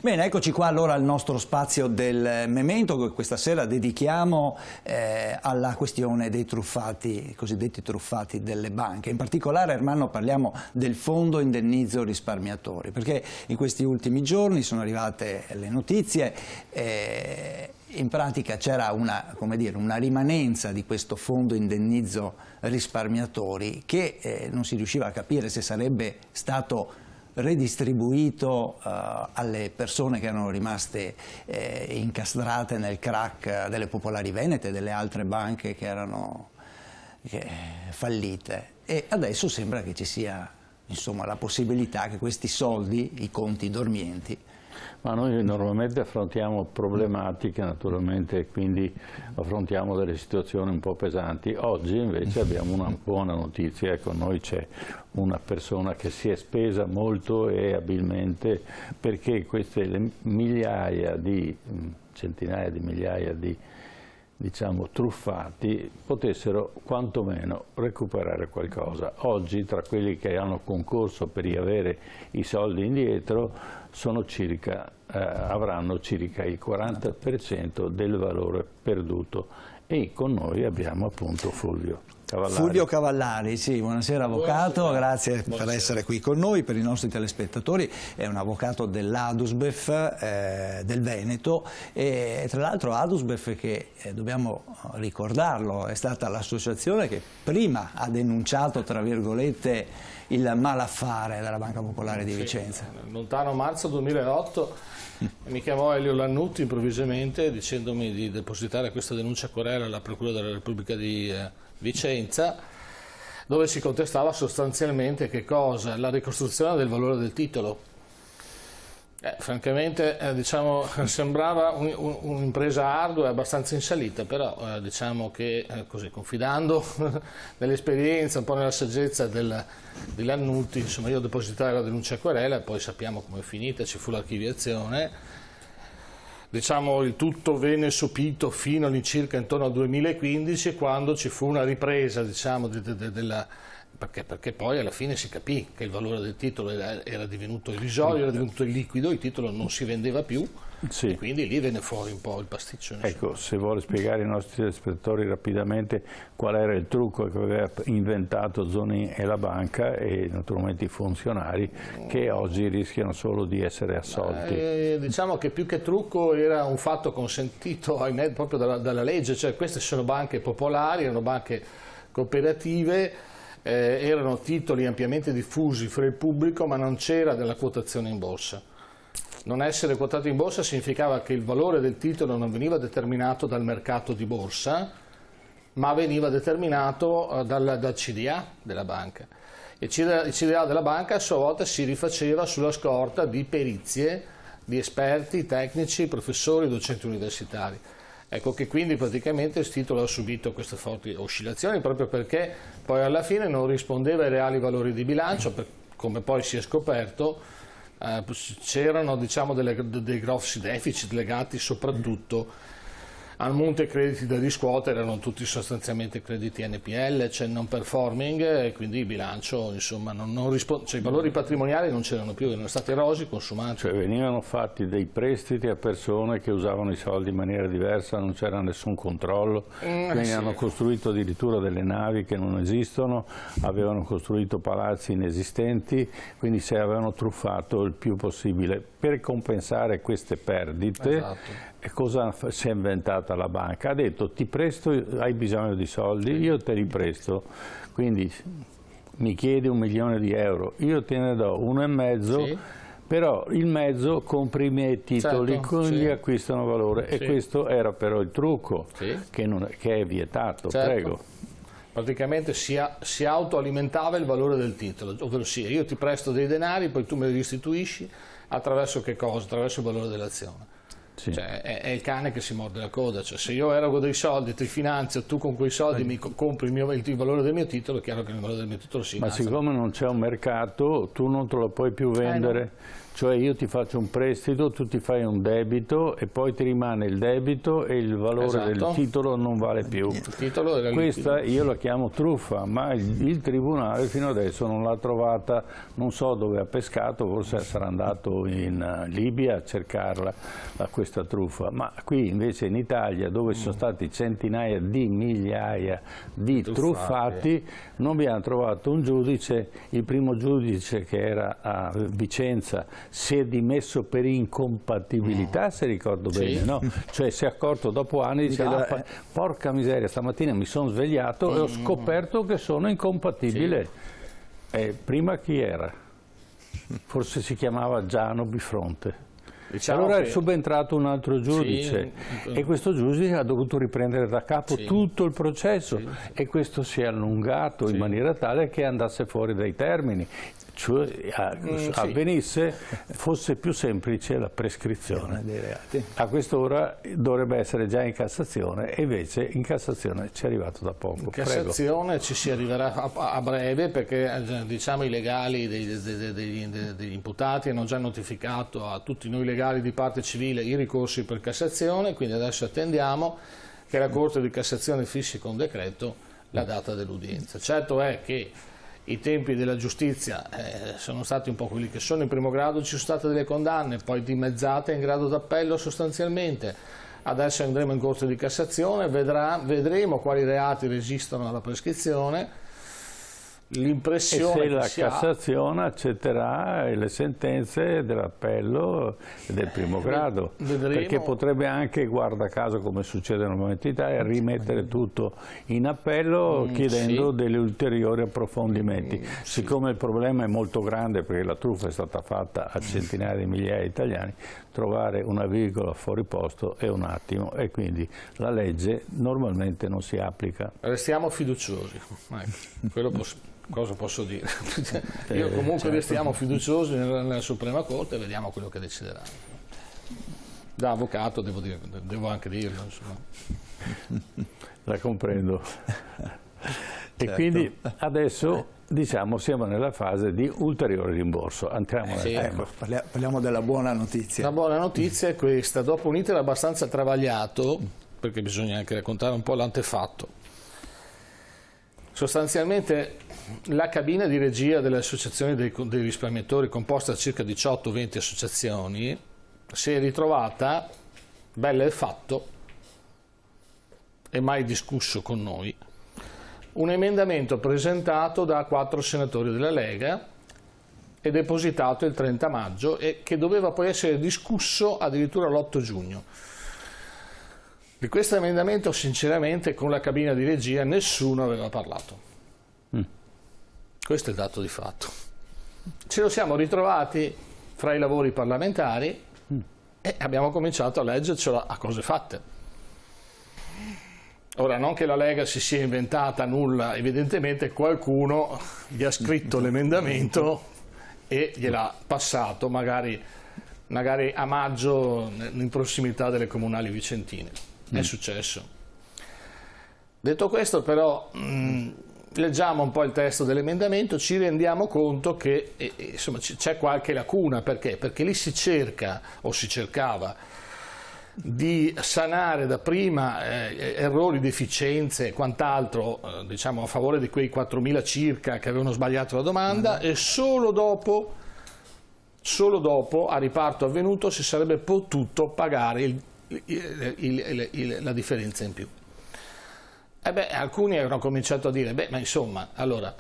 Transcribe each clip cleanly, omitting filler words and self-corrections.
Bene, eccoci qua allora al nostro spazio del memento che questa sera dedichiamo alla questione dei truffati, cosiddetti truffati delle banche. In particolare, Ermanno, parliamo del fondo indennizzo risparmiatori, perché in questi ultimi giorni sono arrivate le notizie. In pratica c'era una rimanenza di questo fondo indennizzo risparmiatori che non si riusciva a capire se sarebbe stato redistribuito alle persone che erano rimaste incastrate nel crack delle Popolari Venete e delle altre banche che erano fallite. E adesso sembra che ci sia, insomma, la possibilità che questi soldi, i conti dormienti. Ma noi normalmente affrontiamo problematiche, naturalmente, quindi affrontiamo delle situazioni un po' pesanti. Oggi invece abbiamo una buona notizia, con noi c'è una persona che si è spesa molto e abilmente perché queste centinaia di migliaia di truffati potessero quantomeno recuperare qualcosa. Oggi tra quelli che hanno concorso per riavere i soldi indietro avranno circa il 40% del valore perduto, e con noi abbiamo appunto Fulvio Cavallari. Fulvio Cavallari, sì, buonasera avvocato, grazie per essere qui con noi. Per i nostri telespettatori è un avvocato dell'Adusbef del Veneto, e tra l'altro Adusbef che, dobbiamo ricordarlo, è stata l'associazione che prima ha denunciato, tra virgolette, il malaffare della Banca Popolare di Vicenza. Lontano marzo 2008 mi chiamò Elio Lannutti improvvisamente dicendomi di depositare questa denuncia querela alla Procura della Repubblica di Vicenza, dove si contestava sostanzialmente che cosa? La ricostruzione del valore del titolo. Francamente sembrava un'impresa ardua e abbastanza in salita, però diciamo che così, confidando nell'esperienza, un po' nella saggezza di Lannutti, insomma, io ho depositato la denuncia querela, poi sappiamo come è finita, ci fu l'archiviazione. Diciamo, il tutto venne sopito fino all'incirca intorno al 2015, quando ci fu una ripresa, diciamo, perché poi alla fine si capì che il valore del titolo era divenuto irrisorio, era divenuto illiquido, il titolo non si vendeva più, sì. E quindi lì venne fuori un po' il pasticcio. Insomma. Ecco, se vuole spiegare ai nostri spettatori rapidamente qual era il trucco che aveva inventato Zonin e la banca, e naturalmente i funzionari, che oggi rischiano solo di essere assolti. Diciamo che più che trucco era un fatto consentito, ahimè, proprio dalla legge, cioè queste sono banche popolari, erano banche cooperative, erano titoli ampiamente diffusi fra il pubblico, ma non c'era della quotazione in borsa. Non essere quotato in borsa significava che il valore del titolo non veniva determinato dal mercato di borsa, ma veniva determinato dal CDA della banca. Il CDA della banca a sua volta si rifaceva sulla scorta di perizie di esperti, tecnici, professori, docenti universitari. Ecco che quindi praticamente il titolo ha subito queste forti oscillazioni, proprio perché poi alla fine non rispondeva ai reali valori di bilancio, come poi si è scoperto. C'erano, diciamo, dei grossi deficit legati soprattutto al monte crediti da riscuotere, erano tutti sostanzialmente crediti NPL, cioè non performing, e quindi il bilancio, insomma, cioè i valori patrimoniali non c'erano più, erano stati erosi, consumati. Cioè venivano fatti dei prestiti a persone che usavano i soldi in maniera diversa, non c'era nessun controllo, quindi sì. Hanno costruito addirittura delle navi che non esistono, avevano costruito palazzi inesistenti, quindi si avevano truffato il più possibile. Per compensare queste perdite, esatto. Cosa si è inventata la banca? Ha detto: ti presto, hai bisogno di soldi, io te li presto, quindi mi chiedi 1 milione di euro, io te ne do 1,5, sì. Però il mezzo compri i miei titoli, certo, quindi sì. Acquistano valore, sì. E questo era però il trucco, sì. che è vietato, certo. Prego. Praticamente si autoalimentava il valore del titolo, ovvero sia, io ti presto dei denari, poi tu me li restituisci attraverso che cosa? Attraverso il valore dell'azione. Sì. Cioè, è il cane che si morde la coda, cioè, se io erogo dei soldi, ti finanzio, tu con quei soldi mi compri il valore del mio titolo, è chiaro che il valore del mio titolo si innalza. Ma siccome non c'è un mercato, tu non te lo puoi più vendere, cioè io ti faccio un prestito, tu ti fai un debito e poi ti rimane il debito e il valore del titolo non vale più. Questa io la chiamo truffa, ma il tribunale fino adesso non l'ha trovata, non so dove ha pescato, forse sarà andato in Libia a cercarla questa truffa, ma qui invece in Italia, dove sono stati centinaia di migliaia di truffati, non abbiamo trovato un giudice. Il primo giudice, che era a Vicenza, si è dimesso per incompatibilità, se ricordo bene, no? Cioè si è accorto dopo anni, dice porca miseria, stamattina mi sono svegliato e ho scoperto che sono incompatibile. Prima chi era? Forse si chiamava Giano Bifronte. Diciamo allora è subentrato un altro giudice e questo giudice ha dovuto riprendere da capo tutto il processo e questo si è allungato in maniera tale che andasse fuori dai termini, cioè avvenisse, fosse più semplice la prescrizione dei reati. A quest'ora dovrebbe essere già in Cassazione e invece in Cassazione ci è arrivato da poco. In Cassazione ci si arriverà a breve, perché diciamo i legali degli imputati hanno già notificato a tutti noi legali di parte civile i ricorsi per Cassazione, quindi adesso attendiamo che la Corte di Cassazione fissi con decreto la data dell'udienza. Certo è che i tempi della giustizia sono stati un po' quelli che sono. In primo grado ci sono state delle condanne, poi dimezzate in grado d'appello sostanzialmente. Adesso andremo in Corte di Cassazione, vedremo quali reati resistono alla prescrizione. L'impressione e se la Cassazione accetterà le sentenze dell'appello e del primo grado, perché potrebbe anche, guarda caso come succede normalmente in Italia, rimettere tutto in appello chiedendo degli ulteriori approfondimenti. Siccome il problema è molto grande, perché la truffa è stata fatta a centinaia di migliaia di italiani, trovare una virgola fuori posto è un attimo e quindi la legge normalmente non si applica. Restiamo fiduciosi, quello cosa posso dire? Io comunque restiamo fiduciosi nella Suprema Corte e vediamo quello che decideranno. Da avvocato devo anche dirlo, insomma. La comprendo. E quindi adesso diciamo siamo nella fase di ulteriore rimborso. Entriamo nel tema. Parliamo della buona notizia. La buona notizia è questa: dopo un iter abbastanza travagliato, perché bisogna anche raccontare un po' l'antefatto, sostanzialmente la cabina di regia delle associazioni dei risparmiatori, composta da circa 18-20 associazioni, si è ritrovata, bella il fatto, e mai discusso con noi, un emendamento presentato da 4 senatori della Lega e depositato il 30 maggio e che doveva poi essere discusso addirittura l'8 giugno. Di questo emendamento sinceramente con la cabina di regia nessuno aveva parlato. Questo è il dato di fatto. Ce lo siamo ritrovati fra i lavori parlamentari e abbiamo cominciato a leggercelo a cose fatte. Ora, non che la Lega si sia inventata nulla, evidentemente qualcuno gli ha scritto l'emendamento e gliel'ha passato, magari a maggio in prossimità delle comunali vicentine. È successo. Detto questo, però, leggiamo un po' il testo dell'emendamento, ci rendiamo conto che insomma c'è qualche lacuna. Perché? Perché lì si cerca o si cercava di sanare dapprima errori, deficienze e quant'altro, diciamo a favore di quei 4.000 circa che avevano sbagliato la domanda, e solo dopo, a riparto avvenuto, si sarebbe potuto pagare la differenza in più. Alcuni hanno cominciato a dire, ma insomma, allora,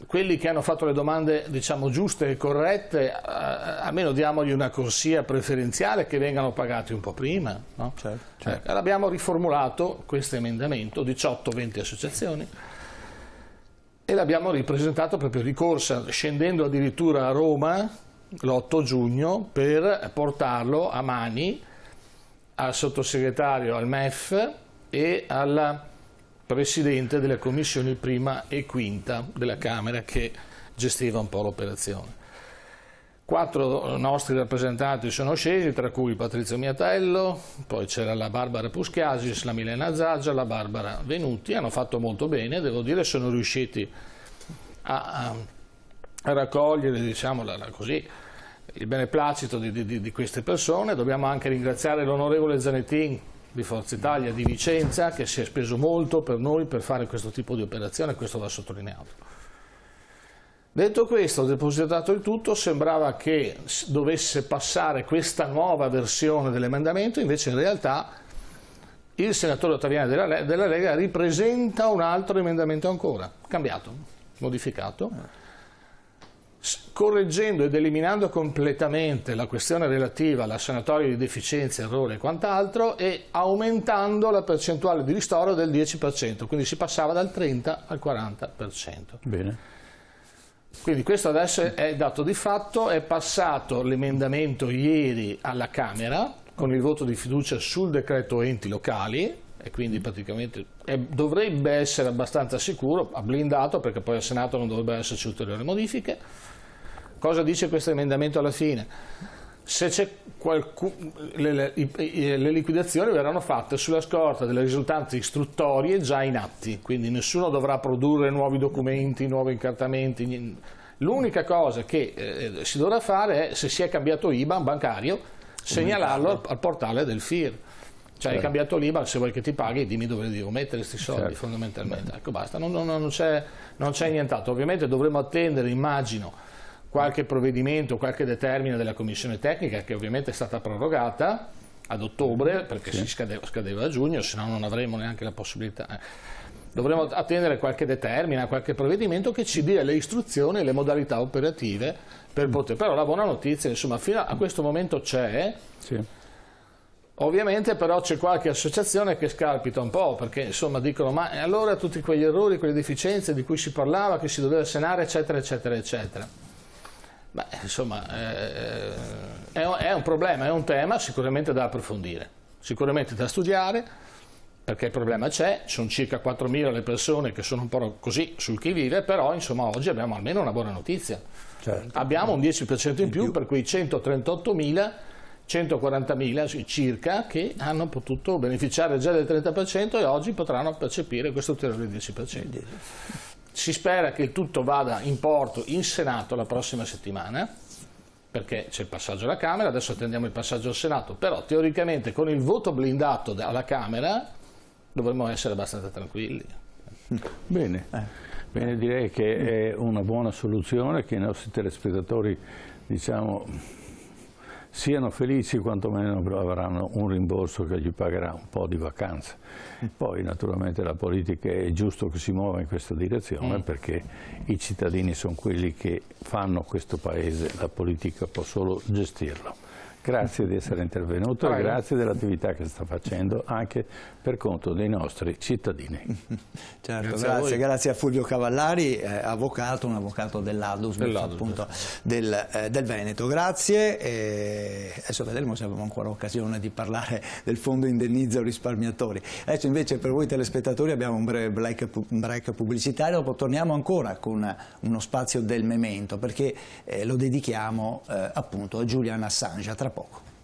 quelli che hanno fatto le domande, diciamo, giuste e corrette, almeno diamogli una corsia preferenziale, che vengano pagati un po' prima, no? Certo. Abbiamo riformulato questo emendamento, 18-20 associazioni, e l'abbiamo ripresentato proprio di corsa, scendendo addirittura a Roma l'8 giugno per portarlo a mani al sottosegretario al MEF e alla presidente delle commissioni prima e quinta della Camera, che gestiva un po' l'operazione. 4 nostri rappresentanti sono scesi, tra cui Patrizio Miatello, poi c'era la Barbara Puschiasis, la Milena Zaggia, la Barbara Venuti. Hanno fatto molto bene, devo dire, sono riusciti a raccogliere, diciamo, così, il beneplacito di queste persone. Dobbiamo anche ringraziare l'onorevole Zanettin di Forza Italia di Vicenza, che si è speso molto per noi per fare questo tipo di operazione, questo va sottolineato. Detto questo, depositato il tutto, sembrava che dovesse passare questa nuova versione dell'emendamento, invece in realtà il senatore Ottaviani della Lega ripresenta un altro emendamento ancora, cambiato, modificato, correggendo ed eliminando completamente la questione relativa alla sanatoria di deficienze, errore e quant'altro, e aumentando la percentuale di ristoro del 10%, quindi si passava dal 30 al 40%. Bene. Quindi questo adesso è dato di fatto, è passato l'emendamento ieri alla Camera con il voto di fiducia sul decreto enti locali, e quindi praticamente dovrebbe essere abbastanza sicuro, blindato, perché poi al Senato non dovrebbero esserci ulteriori modifiche. Cosa dice questo emendamento alla fine? Se c'è le liquidazioni verranno fatte sulla scorta delle risultanze istruttorie già in atti, quindi nessuno dovrà produrre nuovi documenti, nuovi incartamenti. L'unica cosa che si dovrà fare è, se si è cambiato IBAN bancario, segnalarlo al portale del FIR. Cioè, hai cambiato l'IBAN, se vuoi che ti paghi dimmi dove devo mettere questi soldi, fondamentalmente. Ecco, basta, non c'è nient'altro. Ovviamente dovremo attendere, immagino, qualche provvedimento, qualche determina della commissione tecnica, che ovviamente è stata prorogata ad ottobre, perché si scadeva a giugno, se no non avremo neanche la possibilità. Dovremo attendere qualche determina, qualche provvedimento che ci dia le istruzioni e le modalità operative per poter. Però la buona notizia, insomma, fino a questo momento c'è. Sì. Ovviamente però c'è qualche associazione che scalpita un po', perché insomma dicono: ma allora tutti quegli errori, quelle deficienze di cui si parlava, che si doveva sanare, eccetera, eccetera, eccetera. Beh, insomma, è un problema, è un tema sicuramente da approfondire, sicuramente da studiare, perché il problema c'è, sono circa 4.000 le persone che sono un po' così sul chi vive, però insomma oggi abbiamo almeno una buona notizia. Certo. Abbiamo un 10% in più, per cui 138.000, 140.000 circa che hanno potuto beneficiare già del 30% e oggi potranno percepire questo ulteriore 10%. Si spera che il tutto vada in porto in Senato la prossima settimana, perché c'è il passaggio alla Camera, adesso attendiamo il passaggio al Senato, però teoricamente con il voto blindato alla Camera dovremmo essere abbastanza tranquilli. Bene, bene, direi che è una buona soluzione, che i nostri telespettatori, diciamo, siano felici, quantomeno avranno un rimborso che gli pagherà un po' di vacanze. Poi naturalmente la politica è giusto che si muova in questa direzione, perché i cittadini sono quelli che fanno questo paese, la politica può solo gestirlo. Grazie di essere intervenuto e grazie dell'attività che sta facendo anche per conto dei nostri cittadini. Certo, grazie a Fulvio Cavallari, avvocato, un avvocato dell'Adus, appunto, del Veneto. Grazie, e adesso vedremo se abbiamo ancora occasione di parlare del fondo indennizzo risparmiatori. Adesso invece per voi telespettatori abbiamo un breve break pubblicitario, dopo torniamo ancora con uno spazio del memento, perché lo dedichiamo appunto a Julian Assange. A tra poco.